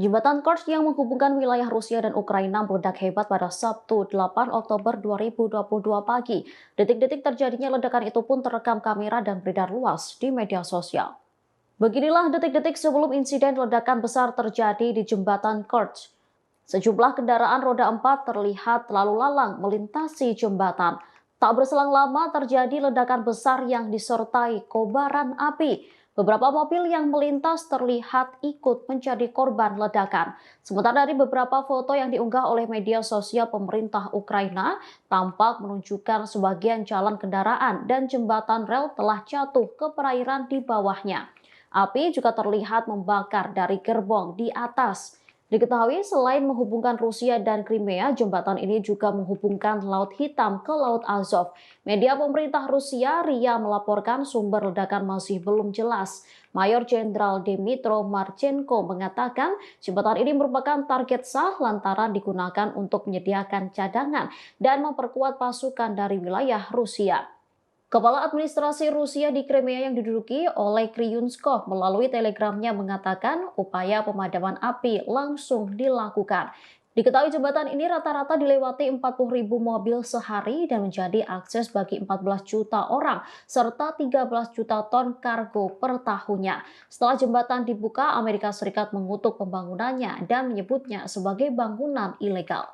Jembatan Kerch yang menghubungkan wilayah Rusia dan Ukraina meledak hebat pada Sabtu 8 Oktober 2022 pagi. Detik-detik terjadinya ledakan itu pun terekam kamera dan beredar luas di media sosial. Beginilah detik-detik sebelum insiden ledakan besar terjadi di Jembatan Kerch. Sejumlah kendaraan roda 4 terlihat lalu lalang melintasi jembatan. Tak berselang lama terjadi ledakan besar yang disertai kobaran api. Beberapa mobil yang melintas terlihat ikut menjadi korban ledakan. Sementara dari beberapa foto yang diunggah oleh media sosial pemerintah Ukraina, tampak menunjukkan sebagian jalan kendaraan dan jembatan rel telah jatuh ke perairan di bawahnya. Api juga terlihat membakar dari gerbong di atas. Diketahui selain menghubungkan Rusia dan Crimea, jembatan ini juga menghubungkan Laut Hitam ke Laut Azov. Media pemerintah Rusia, RIA, melaporkan sumber ledakan masih belum jelas. Mayor Jenderal Dmytro Marchenko mengatakan jembatan ini merupakan target sah lantaran digunakan untuk menyediakan cadangan dan memperkuat pasukan dari wilayah Rusia. Kepala Administrasi Rusia di Crimea yang diduduki oleh Kryunskov melalui telegramnya mengatakan upaya pemadaman api langsung dilakukan. Diketahui jembatan ini rata-rata dilewati 40.000 mobil sehari dan menjadi akses bagi 14 juta orang serta 13 juta ton kargo per tahunnya. Setelah jembatan dibuka, Amerika Serikat mengutuk pembangunannya dan menyebutnya sebagai bangunan ilegal.